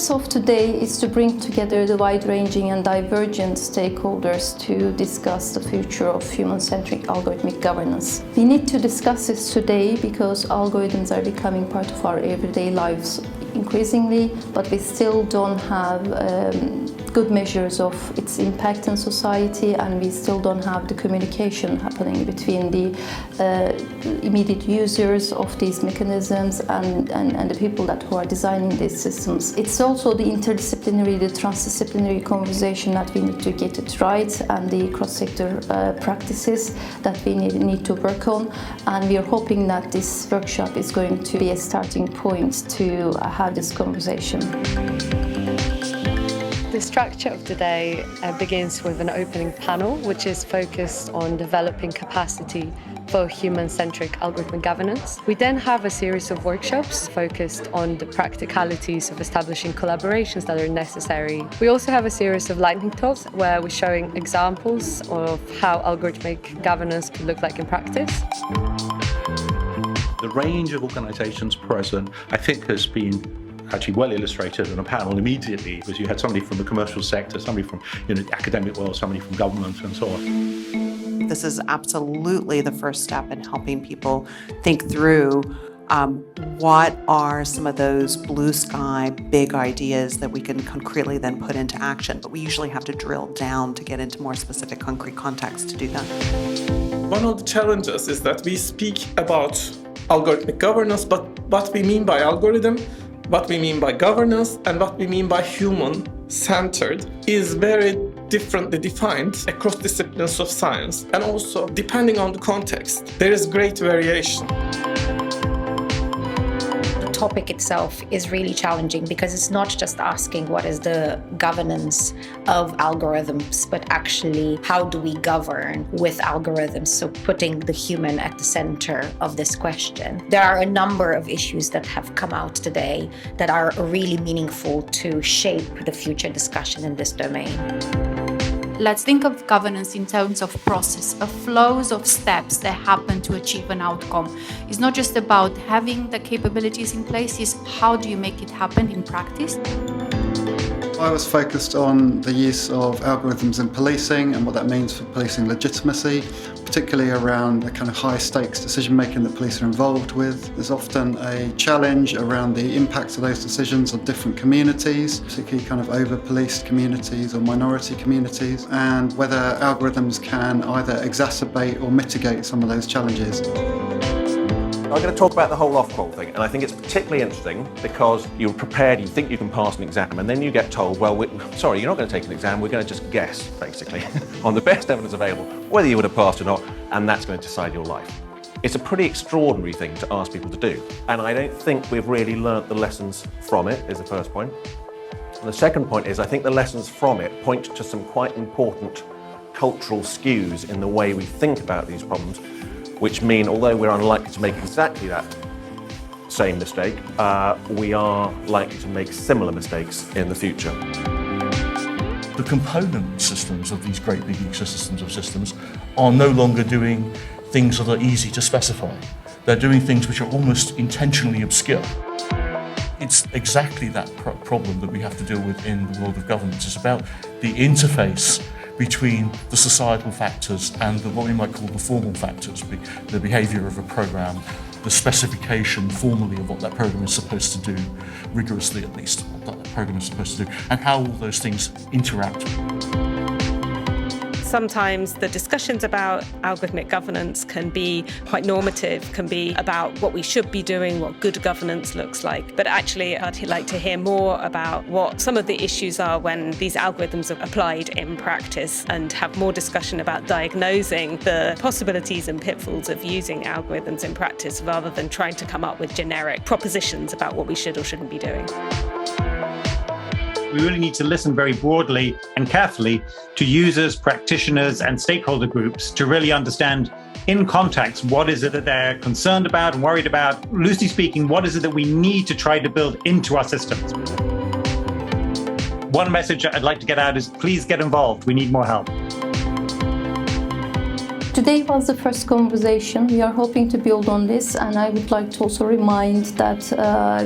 purpose of today is to bring together the wide-ranging and divergent stakeholders to discuss the future of human-centric algorithmic governance. We need to discuss this today because algorithms are becoming part of our everyday lives increasingly, but we still don't have good measures of its impact in society, and we still don't have the communication happening between the immediate users of these mechanisms and the people who are designing these systems. It's also the interdisciplinary, the transdisciplinary conversation that we need to get it right, and the cross-sector practices that we need to work on. And we are hoping that this workshop is going to be a starting point to have this conversation. The structure of today begins with an opening panel, which is focused on developing capacity for human-centric algorithmic governance. We then have a series of workshops focused on the practicalities of establishing collaborations that are necessary. We also have a series of lightning talks where we're showing examples of how algorithmic governance could look like in practice. The range of organisations present, I think, has been actually well illustrated in a panel immediately, because you had somebody from the commercial sector, somebody from the academic world, somebody from government and so on. This is absolutely the first step in helping people think through what are some of those blue sky big ideas that we can concretely then put into action. But we usually have to drill down to get into more specific concrete context to do that. One of the challenges is that we speak about algorithmic governance, but what we mean by algorithm, what we mean by governance, and what we mean by human-centered is very differently defined across disciplines of science. And also, depending on the context, there is great variation. The topic itself is really challenging because it's not just asking what is the governance of algorithms, but actually how do we govern with algorithms, so putting the human at the center of this question. There are a number of issues that have come out today that are really meaningful to shape the future discussion in this domain. Let's think of governance in terms of process, of flows of steps that happen to achieve an outcome. It's not just about having the capabilities in place, it's how do you make it happen in practice. I was focused on the use of algorithms in policing and what that means for policing legitimacy, particularly around the kind of high stakes decision making that police are involved with. There's often a challenge around the impacts of those decisions on different communities, particularly kind of over-policed communities or minority communities, and whether algorithms can either exacerbate or mitigate some of those challenges. I'm going to talk about the whole off-qual thing, and I think it's particularly interesting because you're prepared, you think you can pass an exam, and then you get told, well, sorry, you're not going to take an exam, we're going to just guess, basically, on the best evidence available, whether you would have passed or not, and that's going to decide your life. It's a pretty extraordinary thing to ask people to do, and I don't think we've really learnt the lessons from it, is the first point. And the second point is I think the lessons from it point to some quite important cultural skews in the way we think about these problems, which mean, although we're unlikely to make exactly that same mistake, we are likely to make similar mistakes in the future. The component systems of these great big ecosystems of systems are no longer doing things that are easy to specify. They're doing things which are almost intentionally obscure. It's exactly that problem that we have to deal with in the world of governance. It's about the interface between the societal factors and what we might call the formal factors, the behaviour of a programme, the specification formally of what that programme is supposed to do, rigorously at least, what that programme is supposed to do, and how all those things interact. Sometimes the discussions about algorithmic governance can be quite normative, can be about what we should be doing, what good governance looks like. But actually, I'd like to hear more about what some of the issues are when these algorithms are applied in practice, and have more discussion about diagnosing the possibilities and pitfalls of using algorithms in practice, rather than trying to come up with generic propositions about what we should or shouldn't be doing. We really need to listen very broadly and carefully to users, practitioners, and stakeholder groups to really understand in context what is it that they're concerned about and worried about. Loosely speaking, what is it that we need to try to build into our systems? One message I'd like to get out is please get involved. We need more help. Today was the first conversation. We are hoping to build on this, and I would like to also remind that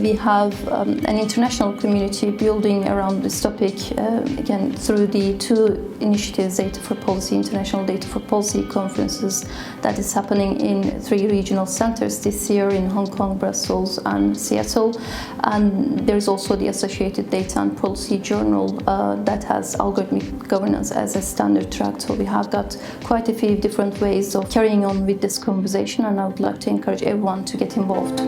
we have an international community building around this topic, again, through the two initiatives, Data for Policy, International Data for Policy conferences that is happening in 3 regional centers this year in Hong Kong, Brussels, and Seattle. And there's also the Associated Data and Policy Journal that has algorithmic governance as a standard track. So we have got quite a few different ways of carrying on with this conversation, and I would like to encourage everyone to get involved.